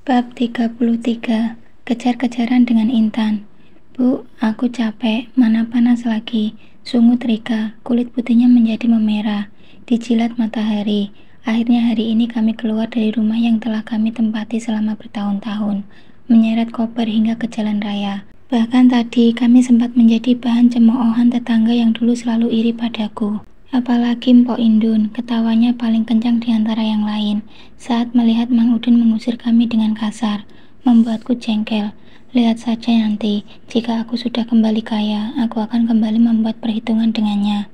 Bab 33. Kejar-kejaran dengan Intan. Bu, aku capek, mana panas lagi. Sungut Rika, kulit putihnya menjadi memerah, dijilat matahari. Akhirnya hari ini kami keluar dari rumah yang telah kami tempati selama bertahun-tahun, menyeret koper hingga ke jalan raya. Bahkan tadi kami sempat menjadi bahan cemoohan tetangga yang dulu selalu iri padaku. Apalagi Mpok Indun, ketawanya paling kencang di antara yang lain saat melihat Mang Udin mengusir kami dengan kasar, membuatku jengkel. Lihat saja nanti, jika aku sudah kembali kaya, aku akan kembali membuat perhitungan dengannya.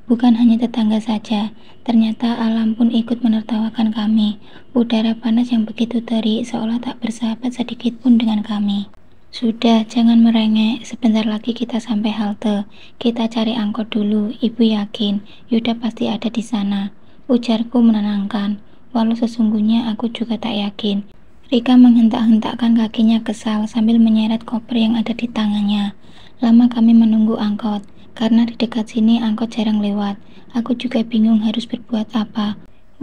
Bukan hanya tetangga saja, ternyata alam pun ikut menertawakan kami. Udara panas yang begitu terik seolah tak bersahabat sedikit pun dengan kami. Sudah, jangan merengek. Sebentar lagi kita sampai halte. Kita cari angkot dulu. Ibu yakin Yuda pasti ada di sana, ujarku menenangkan. Walau sesungguhnya aku juga tak yakin. Rika menghentak-hentakkan kakinya kesal sambil menyeret koper yang ada di tangannya. Lama kami menunggu angkot, karena di dekat sini angkot jarang lewat. Aku juga bingung harus berbuat apa.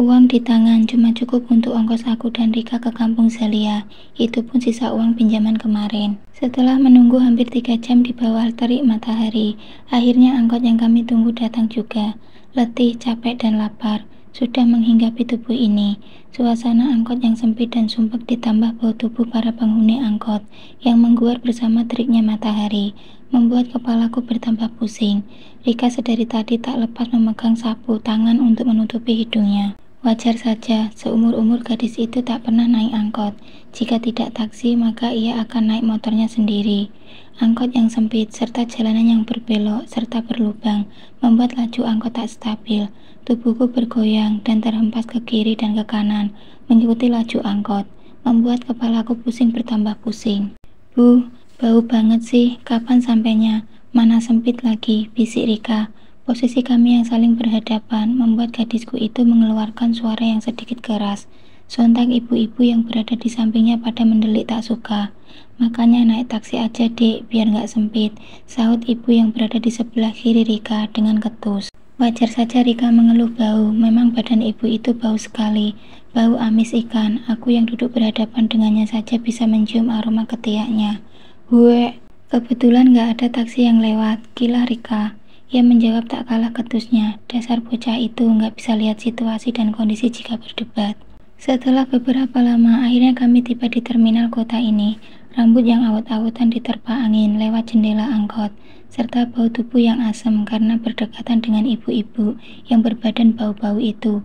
Uang di tangan cuma cukup untuk ongkos aku dan Rika ke kampung Zalia. Itu pun sisa uang pinjaman kemarin. Setelah menunggu hampir 3 jam di bawah terik matahari, akhirnya angkot yang kami tunggu datang juga. Letih, capek, dan lapar sudah menghinggapi tubuh ini. Suasana angkot yang sempit dan sumpek ditambah bau tubuh para penghuni angkot yang mengguar bersama teriknya matahari membuat kepalaku bertambah pusing. Rika sedari tadi tak lepas memegang sapu tangan untuk menutupi hidungnya. Wajar saja, seumur-umur gadis itu tak pernah naik angkot. Jika tidak taksi, maka ia akan naik motornya sendiri. Angkot yang sempit, serta jalanan yang berbelok, serta berlubang, membuat laju angkot tak stabil. Tubuhku bergoyang dan terhempas ke kiri dan ke kanan, mengikuti laju angkot, membuat kepalaku pusing bertambah pusing. Bu, bau banget sih, kapan sampainya? Mana sempit lagi, bisik Rika. Posisi kami yang saling berhadapan membuat gadisku itu mengeluarkan suara yang sedikit keras. Sontak ibu-ibu yang berada di sampingnya pada mendelik tak suka. Makanya naik taksi aja dek, biar nggak sempit, sahut ibu yang berada di sebelah kiri Rika dengan ketus. Wajar saja Rika mengeluh bau, memang badan ibu itu bau sekali. Bau amis ikan, aku yang duduk berhadapan dengannya saja bisa mencium aroma ketiaknya. Hue, kebetulan nggak ada taksi yang lewat, gila Rika. Ia menjawab tak kalah ketusnya, dasar bocah itu nggak bisa lihat situasi dan kondisi jika berdebat. Setelah beberapa lama, akhirnya kami tiba di terminal kota ini. Rambut yang awut-awutan diterpa angin lewat jendela angkot, serta bau tubuh yang asam karena berdekatan dengan ibu-ibu yang berbadan bau-bau itu.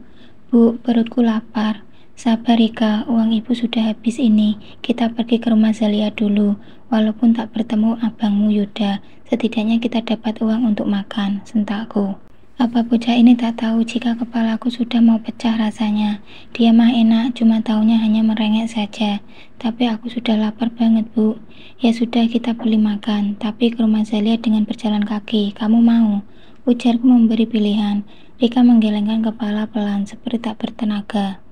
Bu, perutku lapar. Sabar Rika, uang ibu sudah habis ini. Kita pergi ke rumah Zalia dulu. Walaupun tak bertemu abangmu Yuda, setidaknya kita dapat uang untuk makan, sentakku. Apa bocah ini tak tahu jika kepalaku sudah mau pecah rasanya. Dia mah enak, cuma taunya hanya merengek saja. Tapi aku sudah lapar banget bu. Ya sudah, kita beli makan, tapi ke rumah Zalia dengan berjalan kaki. Kamu mau? Ujarku memberi pilihan. Rika menggelengkan kepala pelan seperti tak bertenaga.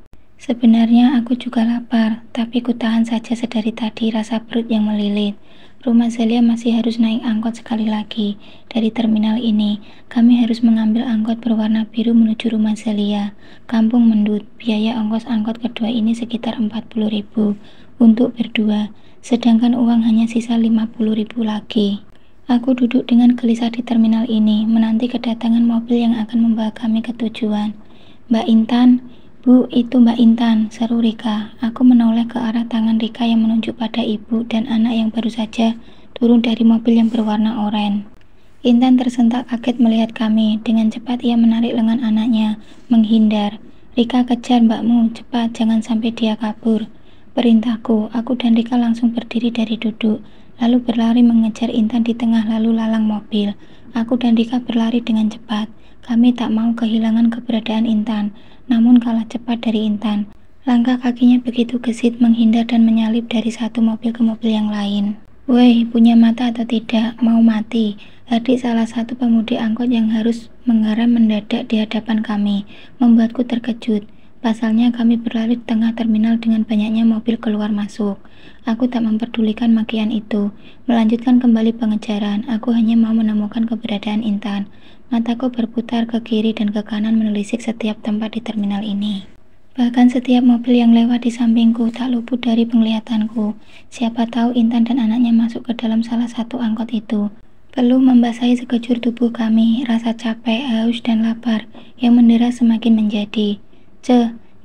Sebenarnya aku juga lapar, tapi kutahan saja sedari tadi rasa perut yang melilit. Rumah Zalia masih harus naik angkot sekali lagi. Dari terminal ini, kami harus mengambil angkot berwarna biru menuju rumah Zalia, Kampung Mendut. Biaya ongkos angkot kedua ini sekitar 40.000 untuk berdua, sedangkan uang hanya sisa 50.000 lagi. Aku duduk dengan gelisah di terminal ini, menanti kedatangan mobil yang akan membawa kami ke tujuan. Mbak Intan, Bu, itu Mbak Intan, seru Rika. Aku menoleh ke arah tangan Rika yang menunjuk pada ibu dan anak yang baru saja turun dari mobil yang berwarna oranye. Intan tersentak kaget melihat kami. Dengan cepat ia menarik lengan anaknya, menghindar. Rika, kejar mbakmu, cepat, jangan sampai dia kabur. Perintahku, aku dan Rika langsung berdiri dari duduk, lalu berlari mengejar Intan di tengah lalu lalang mobil. Aku dan Rika berlari dengan cepat. Kami tak mau kehilangan keberadaan Intan, namun kalah cepat dari Intan. Langkah kakinya begitu gesit menghindar dan menyalip dari satu mobil ke mobil yang lain. Woi, punya mata atau tidak? Mau mati? Hardik salah satu pemudi angkot yang harus mengerem mendadak di hadapan kami, membuatku terkejut. Pasalnya kami berlari di tengah terminal dengan banyaknya mobil keluar masuk. Aku tak memperdulikan makian itu, melanjutkan kembali pengejaran. Aku hanya mau menemukan keberadaan Intan. Mataku berputar ke kiri dan ke kanan menelisik setiap tempat di terminal ini. Bahkan setiap mobil yang lewat di sampingku tak luput dari penglihatanku. Siapa tahu Intan dan anaknya masuk ke dalam salah satu angkot itu. Peluh membasahi sekejur tubuh kami, rasa capek, haus, dan lapar yang mendera semakin menjadi.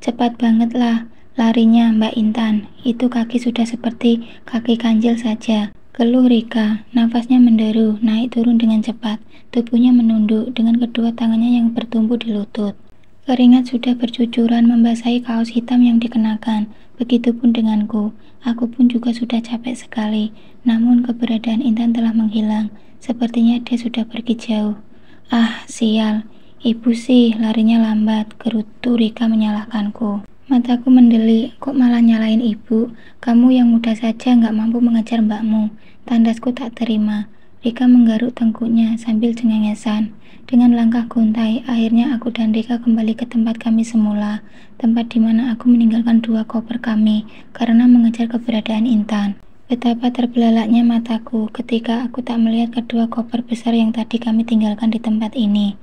Cepat banget lah larinya Mbak Intan, itu kaki sudah seperti kaki kanjil saja. Keluh Rika, nafasnya menderu, naik turun dengan cepat, tubuhnya menunduk dengan kedua tangannya yang bertumpu di lutut. Keringat sudah bercucuran membasahi kaos hitam yang dikenakan, begitupun denganku. Aku pun juga sudah capek sekali, namun keberadaan Intan telah menghilang, sepertinya dia sudah pergi jauh. Ah, sial, ibu sih larinya lambat, gerutu Rika menyalahkanku. Mataku mendelik, kok malah nyalain ibu? Kamu yang muda saja nggak mampu mengejar mbakmu. Tandasku tak terima. Rika menggaruk tengkuknya sambil cengengesan. Dengan langkah gontai, akhirnya aku dan Rika kembali ke tempat kami semula, tempat di mana aku meninggalkan 2 koper kami karena mengejar keberadaan Intan. Betapa terbelalaknya mataku ketika aku tak melihat kedua koper besar yang tadi kami tinggalkan di tempat ini.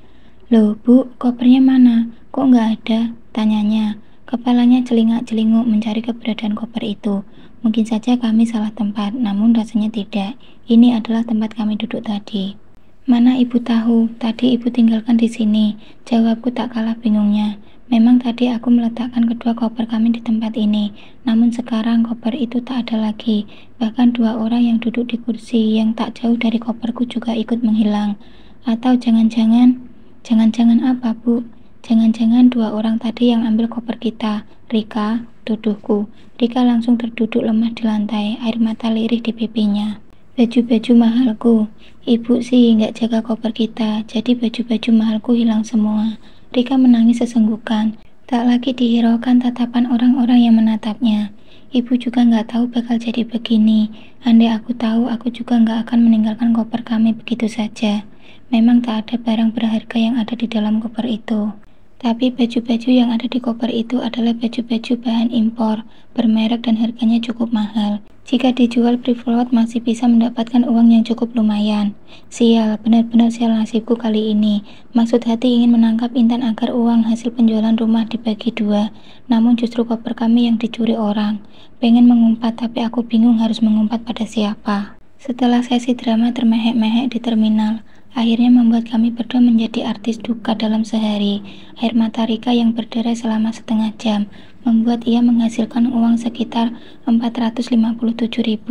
Loh Bu, kopernya mana? Kok nggak ada? Tanyanya. Kepalanya celingak-celinguk mencari keberadaan koper itu. Mungkin saja kami salah tempat, namun rasanya tidak. Ini adalah tempat kami duduk tadi. Mana ibu tahu, tadi ibu tinggalkan di sini. Jawabku tak kalah bingungnya. Memang tadi aku meletakkan kedua koper kami di tempat ini, namun sekarang koper itu tak ada lagi. Bahkan 2 orang yang duduk di kursi yang tak jauh dari koperku juga ikut menghilang. Atau jangan-jangan apa Bu? Jangan-jangan 2 orang tadi yang ambil koper kita. Rika, tuduhku. Rika langsung terduduk lemah di lantai, air mata lirih di pipinya. Baju-baju mahalku. Ibu sih nggak jaga koper kita, jadi baju-baju mahalku hilang semua. Rika menangis sesenggukan. Tak lagi dihiraukan tatapan orang-orang yang menatapnya. Ibu juga nggak tahu bakal jadi begini. Andai aku tahu, aku juga nggak akan meninggalkan koper kami begitu saja. Memang tak ada barang berharga yang ada di dalam koper itu. Tapi baju-baju yang ada di koper itu adalah baju-baju bahan impor, bermerek dan harganya cukup mahal. Jika dijual pre-float masih bisa mendapatkan uang yang cukup lumayan. Sial, benar-benar sial nasibku kali ini. Maksud hati ingin menangkap Intan agar uang hasil penjualan rumah dibagi 2. Namun justru koper kami yang dicuri orang. Pengen mengumpat tapi aku bingung harus mengumpat pada siapa. Setelah sesi drama termehek-mehek di terminal, akhirnya membuat kami berdua menjadi artis duka dalam sehari. Air mata Rika yang berderai selama setengah jam membuat ia menghasilkan uang sekitar 457.000,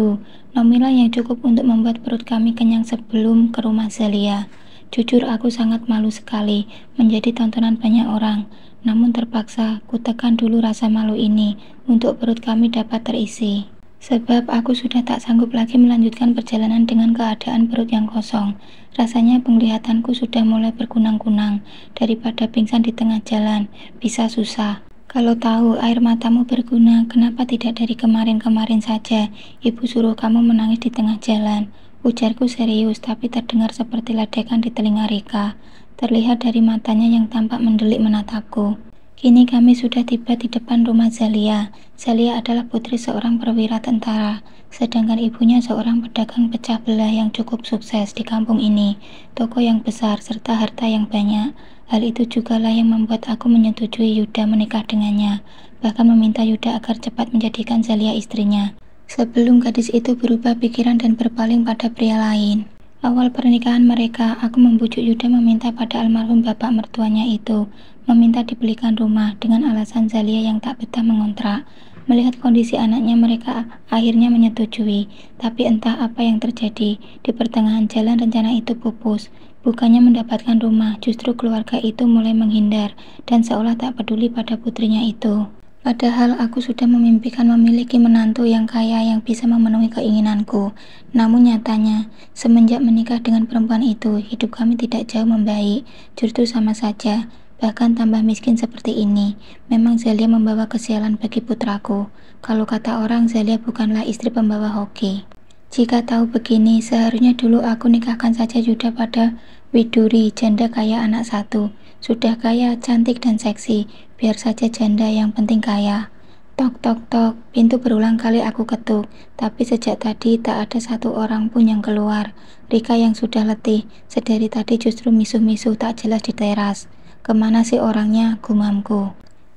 nominal yang cukup untuk membuat perut kami kenyang sebelum ke rumah Zalia. Jujur aku sangat malu sekali menjadi tontonan banyak orang, namun terpaksa kutekan dulu rasa malu ini untuk perut kami dapat terisi. Sebab aku sudah tak sanggup lagi melanjutkan perjalanan dengan keadaan perut yang kosong. Rasanya penglihatanku sudah mulai berkunang-kunang. Daripada pingsan di tengah jalan, bisa susah. Kalau tahu air matamu berguna, kenapa tidak dari kemarin-kemarin saja ibu suruh kamu menangis di tengah jalan? Ujarku serius, tapi terdengar seperti ledekan di telinga Rika. Terlihat dari matanya yang tampak mendelik menatapku. Kini kami sudah tiba di depan rumah Zalia. Zalia adalah putri seorang perwira tentara, sedangkan ibunya seorang pedagang pecah belah yang cukup sukses di kampung ini, toko yang besar, serta harta yang banyak. Hal itu jugalah yang membuat aku menyetujui Yuda menikah dengannya, bahkan meminta Yuda agar cepat menjadikan Zalia istrinya, sebelum gadis itu berubah pikiran dan berpaling pada pria lain. Awal pernikahan mereka, aku membujuk Yuda meminta pada almarhum bapak mertuanya itu, meminta dibelikan rumah dengan alasan Zalia yang tak betah mengontrak. Melihat kondisi anaknya, mereka akhirnya menyetujui. Tapi entah apa yang terjadi, di pertengahan jalan rencana itu pupus. Bukannya mendapatkan rumah, justru keluarga itu mulai menghindar dan seolah tak peduli pada putrinya itu. Padahal aku sudah memimpikan memiliki menantu yang kaya yang bisa memenuhi keinginanku. Namun nyatanya, semenjak menikah dengan perempuan itu, hidup kami tidak jauh membaik, justru sama saja, bahkan tambah miskin seperti ini. Memang Zalia membawa kesialan bagi putraku. Kalau kata orang, Zalia bukanlah istri pembawa hoki. Jika tahu begini, seharusnya dulu aku nikahkan saja Yuda pada Widuri, janda kaya anak 1. Sudah kaya, cantik dan seksi, biar saja janda yang penting kaya. Tok tok tok, pintu berulang kali aku ketuk, tapi sejak tadi tak ada satu orang pun yang keluar. Rika yang sudah letih, sedari tadi justru misuh-misuh tak jelas di teras. Kemana sih orangnya, gumamku.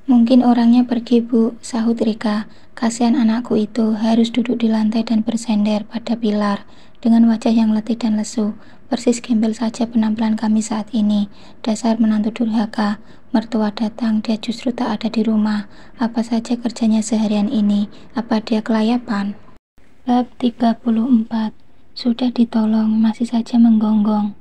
Mungkin orangnya pergi, Bu, sahut Rika. Kasihan anakku itu harus duduk di lantai dan bersender pada pilar dengan wajah yang letih dan lesu. Persis gembel saja penampilan kami saat ini. Dasar menantu durhaka. Mertua datang, dia justru tak ada di rumah. Apa saja kerjanya seharian ini? Apa dia kelayapan? Bab 34. Sudah ditolong, masih saja menggonggong.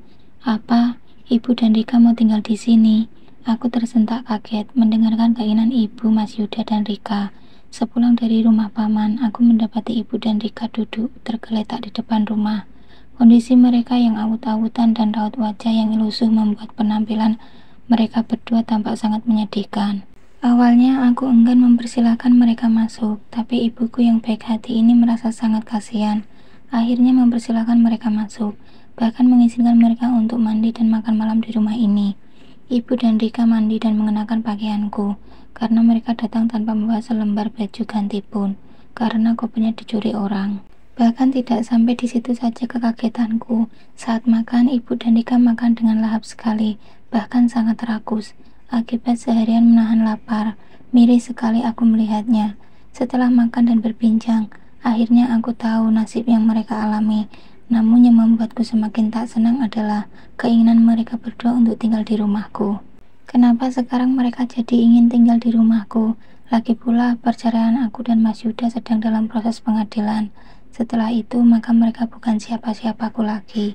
Apa? Ibu dan Rika mau tinggal di sini? Aku tersentak kaget mendengarkan keinginan ibu, Mas Yuda, dan Rika. Sepulang dari rumah paman, aku mendapati ibu dan Rika duduk tergeletak di depan rumah. Kondisi mereka yang awut-awutan dan raut wajah yang lusuh membuat penampilan mereka berdua tampak sangat menyedihkan. Awalnya aku enggan mempersilahkan mereka masuk, tapi ibuku yang baik hati ini merasa sangat kasihan. Akhirnya mempersilahkan mereka masuk, bahkan mengizinkan mereka untuk mandi dan makan malam di rumah ini. Ibu dan Rika mandi dan mengenakan pakaianku, karena mereka datang tanpa membawa selembar baju ganti pun, karena kopinya dicuri orang. Bahkan tidak sampai di situ saja kekagetanku. Saat makan, ibu dan Rika makan dengan lahap sekali, bahkan sangat rakus. Akibat seharian menahan lapar, miris sekali aku melihatnya. Setelah makan dan berbincang, akhirnya aku tahu nasib yang mereka alami. Namun yang membuatku semakin tak senang adalah keinginan mereka berdua untuk tinggal di rumahku. Kenapa sekarang mereka jadi ingin tinggal di rumahku? Lagi pula perceraian aku dan Mas Yuda sedang dalam proses pengadilan. Setelah itu maka mereka bukan siapa-siapaku lagi.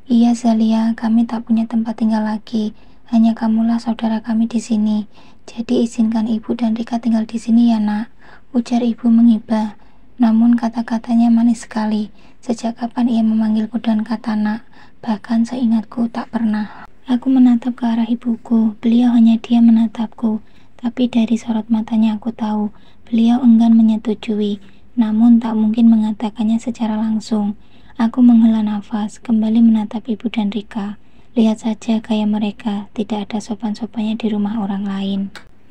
Iya Zalia, kami tak punya tempat tinggal lagi. Hanya kamulah saudara kami di sini. Jadi izinkan ibu dan Rika tinggal di sini ya nak, ujar ibu menghibah. Namun kata-katanya manis sekali. Sejak kapan ia memanggilku dengan kata nak? Bahkan seingatku tak pernah. Aku menatap ke arah ibuku. Beliau hanya diam menatapku. Tapi dari sorot matanya aku tahu beliau enggan menyetujui. Namun tak mungkin mengatakannya secara langsung. Aku menghela nafas, kembali menatap ibu dan Rika. Lihat saja gaya mereka, tidak ada sopan-sopannya di rumah orang lain.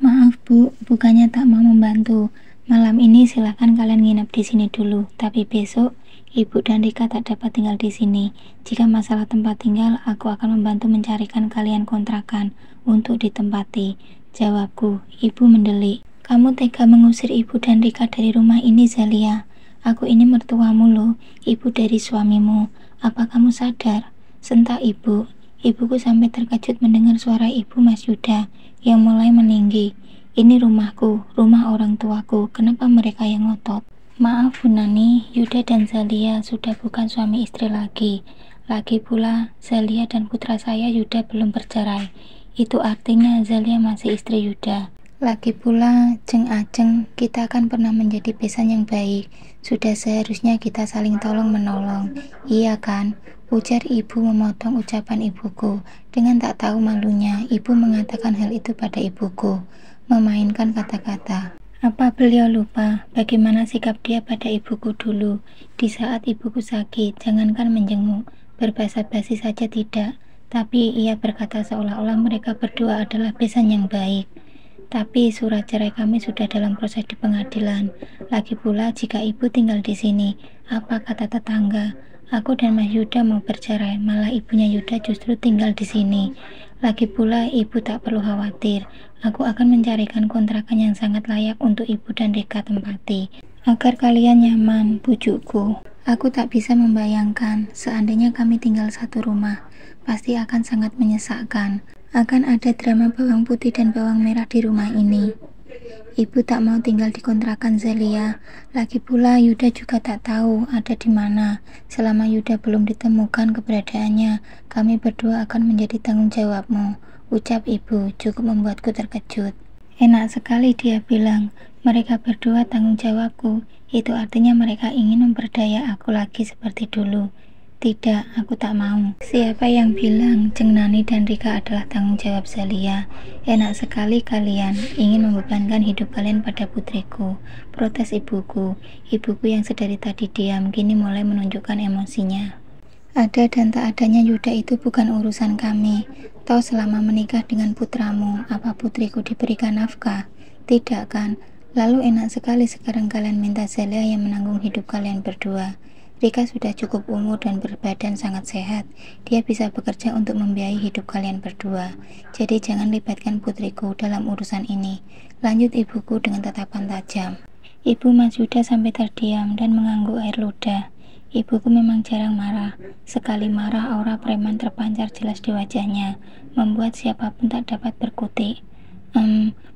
Maaf Bu, bukannya tak mau membantu. Malam ini silahkan kalian nginep di sini dulu, tapi besok ibu dan Rika tak dapat tinggal di sini. Jika masalah tempat tinggal, aku akan membantu mencarikan kalian kontrakan untuk ditempati. Jawabku. Ibu mendelik. Kamu tega mengusir ibu dan Rika dari rumah ini, Zalia. Aku ini mertuamu loh, ibu dari suamimu. Apa kamu sadar? Sentak ibu. Ibuku sampai terkejut mendengar suara ibu Mas Yuda yang mulai meninggi. Ini rumahku, rumah orang tuaku. Kenapa mereka yang ngotot? Maaf Bu Nani, Yuda dan Zalia sudah bukan suami istri lagi. Lagi pula, Zalia dan putra saya Yuda belum bercerai. Itu artinya Zalia masih istri Yuda. Lagi pula, Jeng Ajeng, kita kan pernah menjadi besan yang baik. Sudah seharusnya kita saling tolong-menolong. Iya kan? Ujar ibu memotong ucapan ibuku. Dengan tak tahu malunya, ibu mengatakan hal itu pada ibuku. Memainkan kata-kata. Apa beliau lupa bagaimana sikap dia pada ibuku dulu? Di saat ibuku sakit, jangankan menjenguk, berbahasa basi saja tidak. Tapi ia berkata seolah-olah mereka berdua adalah besan yang baik. Tapi surat cerai kami sudah dalam proses di pengadilan. Lagi pula jika ibu tinggal di sini, apa kata tetangga? Aku dan Mas Yuda mau bercerai, malah ibunya Yuda justru tinggal di sini. Lagi pula ibu tak perlu khawatir. Aku akan mencarikan kontrakan yang sangat layak untuk ibu dan Rika tempati, agar kalian nyaman, bujukku. Aku tak bisa membayangkan seandainya kami tinggal satu rumah. Pasti akan sangat menyesakkan. Akan ada drama bawang putih dan bawang merah di rumah ini. Ibu tak mau tinggal di kontrakan Zalia. Lagi pula Yuda juga tak tahu ada di mana. Selama Yuda belum ditemukan keberadaannya, kami berdua akan menjadi tanggung jawabmu, ucap ibu, cukup membuatku terkejut. Enak sekali dia bilang, mereka berdua tanggung jawabku. Itu artinya mereka ingin memperdaya aku lagi seperti dulu. Tidak, aku tak mau. Siapa yang bilang Jeng Nani dan Rika adalah tanggung jawab Zalia? Enak sekali kalian ingin membebankan hidup kalian pada putriku, protes ibuku. Ibuku yang sedari tadi diam kini mulai menunjukkan emosinya. Ada dan tak adanya Yuda itu bukan urusan kami. Toh selama menikah dengan putramu, apa putriku diberikan nafkah? Tidak kan? Lalu enak sekali sekarang kalian minta Zalia yang menanggung hidup kalian berdua. Rika sudah cukup umur dan berbadan sangat sehat. Dia bisa bekerja untuk membiayai hidup kalian berdua. Jadi jangan libatkan putriku dalam urusan ini. Lanjut ibuku dengan tatapan tajam. Ibu Masyuda sampai terdiam dan mengangguk air ludah. Ibuku memang jarang marah. Sekali marah aura preman terpancar jelas di wajahnya, membuat siapapun tak dapat berkutik.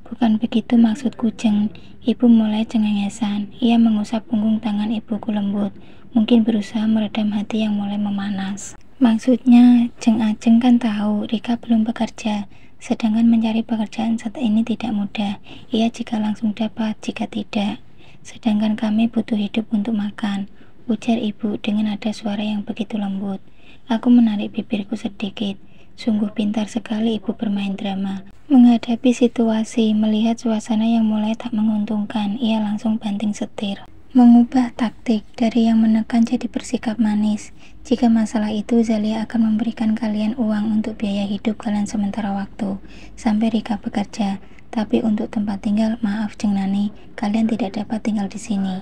Bukan begitu maksudku, Jeng. Ibu mulai cengengesan. Ia mengusap punggung tangan ibuku lembut, mungkin berusaha meredam hati yang mulai memanas. Maksudnya, Jeng Ajeng kan tahu Rika belum bekerja, sedangkan mencari pekerjaan saat ini tidak mudah. Ia jika langsung dapat, jika tidak. Sedangkan kami butuh hidup untuk makan, ujar ibu dengan nada suara yang begitu lembut. Aku menarik bibirku sedikit. Sungguh pintar sekali ibu bermain drama. Menghadapi situasi, melihat suasana yang mulai tak menguntungkan, ia langsung banting setir. Mengubah taktik dari yang menekan jadi bersikap manis. Jika masalah itu, Zalia akan memberikan kalian uang untuk biaya hidup kalian sementara waktu, sampai Rika bekerja. Tapi untuk tempat tinggal, maaf Jeng Nani, kalian tidak dapat tinggal di sini.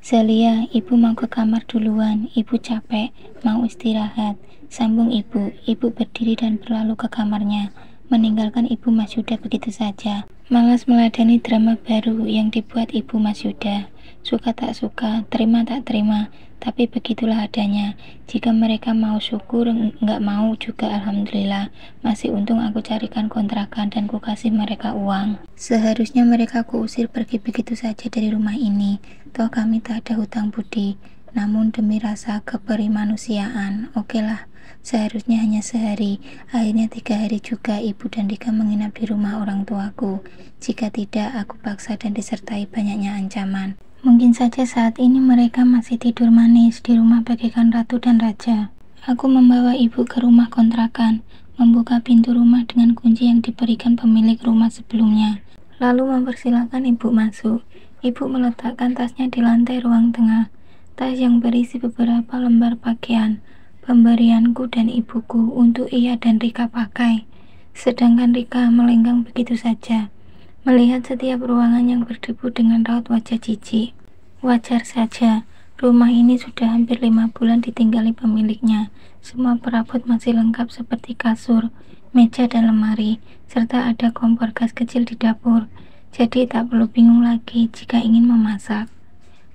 Zalia, ibu mau ke kamar duluan, ibu capek, mau istirahat. Sambung ibu. Ibu berdiri dan berlalu ke kamarnya, meninggalkan ibu Masyuda begitu saja. Malas meladani drama baru yang dibuat ibu Masyuda. Suka tak suka, terima tak terima, tapi begitulah adanya. Jika mereka mau syukur, nggak mau juga alhamdulillah. Masih untung aku carikan kontrakan dan ku kasih mereka uang. Seharusnya mereka kuusir pergi begitu saja dari rumah ini. Toh kami tak ada hutang budi. Namun demi rasa keperimanusiaan, okelah. Seharusnya hanya sehari, akhirnya 3 hari juga ibu dan Rika menginap di rumah orang tuaku. Jika tidak, aku paksa dan disertai banyaknya ancaman. Mungkin saja saat ini mereka masih tidur manis di rumah bagaikan ratu dan raja. Aku membawa ibu ke rumah kontrakan, membuka pintu rumah dengan kunci yang diberikan pemilik rumah sebelumnya, lalu mempersilahkan ibu masuk. Ibu meletakkan tasnya di lantai ruang tengah, tas yang berisi beberapa lembar pakaian, pemberianku dan ibuku untuk ia dan Rika pakai. Sedangkan Rika melenggang begitu saja, melihat setiap ruangan yang berdebu dengan raut wajah jijik. Wajar saja, rumah ini sudah hampir 5 bulan ditinggali pemiliknya. Semua perabot masih lengkap seperti kasur, meja dan lemari, serta ada kompor gas kecil di dapur. Jadi tak perlu bingung lagi jika ingin memasak.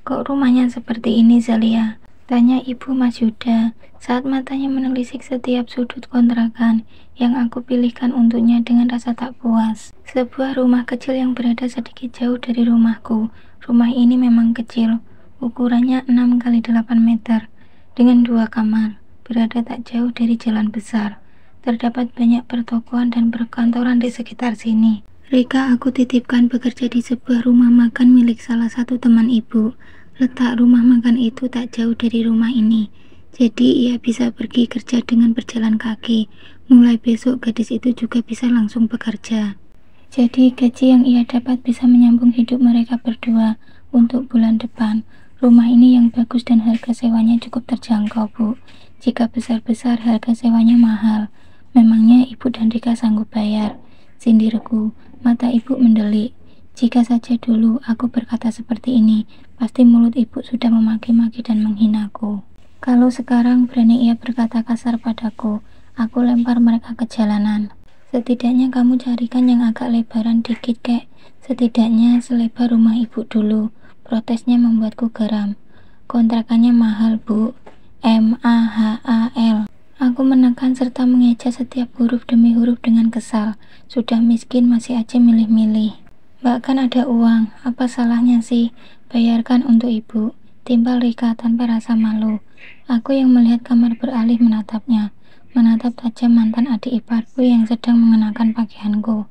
Kok rumahnya seperti ini, Zalia? Tanya ibu Masyuda saat matanya menelisik setiap sudut kontrakan yang aku pilihkan untuknya dengan rasa tak puas. Sebuah rumah kecil yang berada sedikit jauh dari rumahku. Rumah ini memang kecil, ukurannya 6 kali 8 meter, dengan 2 kamar, berada tak jauh dari jalan besar. Terdapat banyak pertokoan dan perkantoran di sekitar sini. Rika aku titipkan bekerja di sebuah rumah makan milik salah satu teman ibu. Letak rumah makan itu tak jauh dari rumah ini, jadi ia bisa pergi kerja dengan berjalan kaki. Mulai besok gadis itu juga bisa langsung bekerja. Jadi gaji yang ia dapat bisa menyambung hidup mereka berdua untuk bulan depan. Rumah ini yang bagus dan harga sewanya cukup terjangkau, Bu. Jika besar-besar harga sewanya mahal. Memangnya ibu dan Rika sanggup bayar? Sindirku, mata ibu mendelik. Jika saja dulu aku berkata seperti ini, pasti mulut ibu sudah memaki-maki dan menghinaku. Kalau sekarang berani ia berkata kasar padaku, aku lempar mereka ke jalanan. Setidaknya kamu carikan yang agak lebaran dikit, kek. Setidaknya selebar rumah ibu dulu. Protesnya membuatku geram. Kontrakannya mahal, Bu. MAHAL. Aku menekan serta mengeja setiap huruf demi huruf dengan kesal. Sudah miskin masih aja milih-milih. Mbak kan ada uang, apa salahnya sih? Bayarkan untuk ibu. Timpal Rika tanpa rasa malu. Aku yang melihat kamar beralih menatapnya. Menatap tajam mantan adik iparku yang sedang mengenakan pakaianku.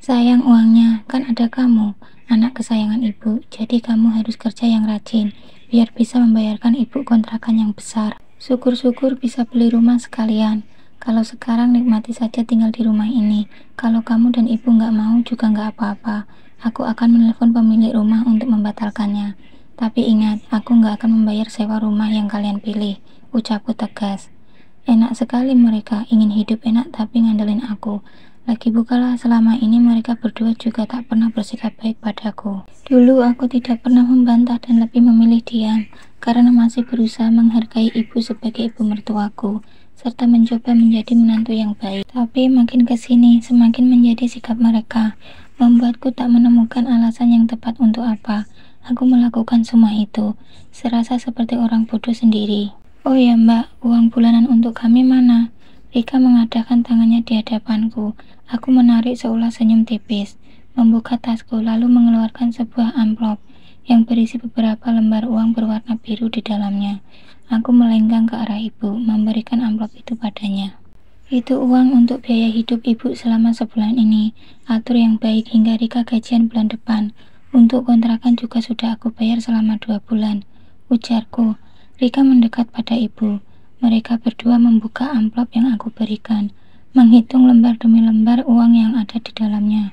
Sayang uangnya, kan ada kamu, anak kesayangan ibu, jadi kamu harus kerja yang rajin, biar bisa membayarkan ibu kontrakan yang besar. Syukur-syukur bisa beli rumah sekalian. Kalau sekarang nikmati saja tinggal di rumah ini. Kalau kamu dan ibu nggak mau juga nggak apa-apa. Aku akan menelpon pemilik rumah untuk membatalkannya. Tapi ingat, aku nggak akan membayar sewa rumah yang kalian pilih, ucapku tegas. Enak sekali mereka, ingin hidup enak tapi ngandelin aku. Lagi bukalah, selama ini mereka berdua juga tak pernah bersikap baik padaku. Dulu aku tidak pernah membantah dan lebih memilih diam, karena masih berusaha menghargai ibu sebagai ibu mertuaku, serta mencoba menjadi menantu yang baik. Tapi makin kesini, semakin menjadi sikap mereka, membuatku tak menemukan alasan yang tepat untuk apa aku melakukan semua itu. Serasa seperti orang bodoh sendiri. Oh ya mbak, uang bulanan untuk kami mana? Rika mengadahkan tangannya di hadapanku. Aku menarik seulas senyum tipis, membuka tasku, lalu mengeluarkan sebuah amplop yang berisi beberapa lembar uang berwarna biru di dalamnya. Aku melenggang ke arah ibu, memberikan amplop itu padanya. Itu uang untuk biaya hidup ibu selama sebulan ini. Atur yang baik hingga Rika gajian bulan depan. Untuk kontrakan juga sudah aku bayar selama 2 bulan, ujarku. Rika mendekat pada ibu. Mereka berdua membuka amplop yang aku berikan, menghitung lembar demi lembar uang yang ada di dalamnya.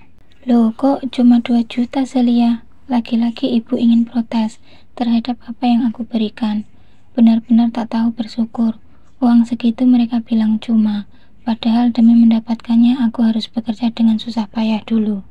Loh, kok cuma 2 juta, Zelia? Lagi-lagi ibu ingin protes terhadap apa yang aku berikan. Benar-benar tak tahu bersyukur. Uang segitu mereka bilang cuma, padahal demi mendapatkannya aku harus bekerja dengan susah payah dulu.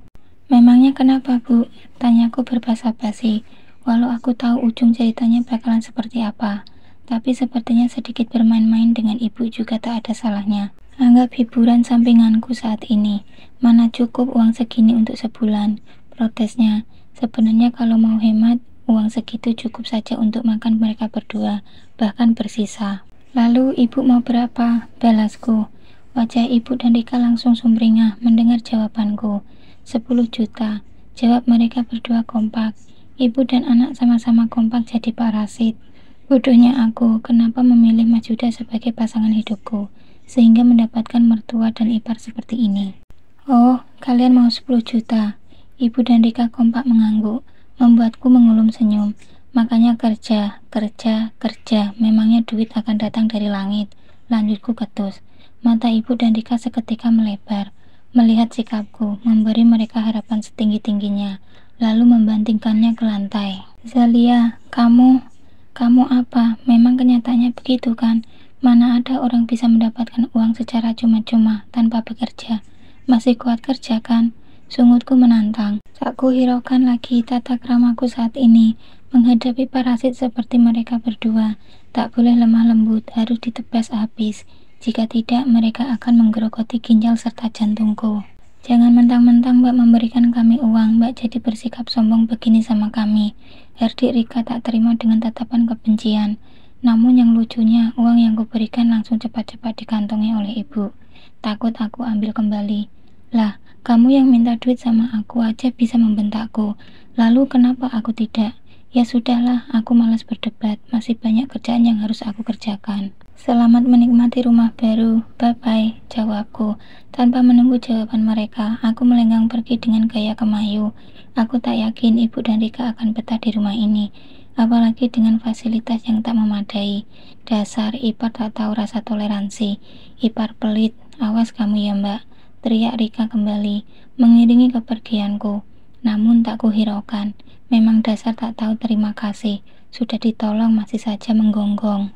Memangnya kenapa, Bu? Tanyaku berbasa-basi, walau aku tahu ujung ceritanya bakalan seperti apa. Tapi sepertinya sedikit bermain-main dengan ibu juga tak ada salahnya. Anggap hiburan sampinganku saat ini. Mana cukup uang segini untuk sebulan? Protesnya. Sebenarnya kalau mau hemat, uang segitu cukup saja untuk makan mereka berdua, bahkan bersisa. Lalu ibu mau berapa? Balasku. Wajah ibu dan Rika langsung sumringah mendengar jawabanku. 10 juta. Jawab mereka berdua kompak. Ibu dan anak sama-sama kompak jadi parasit. Bodohnya aku, kenapa memilih Mas Yuda sebagai pasangan hidupku, sehingga mendapatkan mertua dan ipar seperti ini. Oh, kalian mau 10 juta. Ibu dan Rika kompak mengangguk, membuatku mengulum senyum. Makanya kerja, kerja, kerja. Memangnya duit akan datang dari langit? Lanjutku ketus. Mata ibu dan Rika seketika melebar, melihat sikapku, memberi mereka harapan setinggi-tingginya, lalu membantingkannya ke lantai. Zelia, kamu apa? Memang kenyataannya begitu kan? Mana ada orang bisa mendapatkan uang secara cuma-cuma tanpa bekerja? Masih kuat kerja kan? Sungutku menantang. Tak kuhiraukan lagi tata kramaku saat ini menghadapi parasit seperti mereka berdua. Tak boleh lemah lembut, harus ditebas habis. Jika tidak, mereka akan menggerogoti ginjal serta jantungku. Jangan mentang-mentang Mbak memberikan kami uang, Mbak jadi bersikap sombong begini sama kami. Herdik Rika tak terima dengan tatapan kebencian. Namun yang lucunya, uang yang kuberikan langsung cepat-cepat dikantongi oleh ibu. Takut aku ambil kembali. Lah, kamu yang minta duit sama aku aja bisa membentakku. Lalu kenapa aku tidak? Ya sudahlah, aku malas berdebat. Masih banyak kerjaan yang harus aku kerjakan. Selamat menikmati rumah baru. Bye-bye, jawabku. Tanpa menunggu jawaban mereka, aku melenggang pergi dengan gaya kemayu. Aku tak yakin ibu dan Rika akan betah di rumah ini, apalagi dengan fasilitas yang tak memadai. Dasar ipar tak tahu rasa toleransi. Ipar pelit, awas kamu ya mbak, teriak Rika kembali, mengiringi kepergianku. Namun tak kuhiraukan, memang dasar tak tahu terima kasih. Sudah ditolong masih saja menggonggong.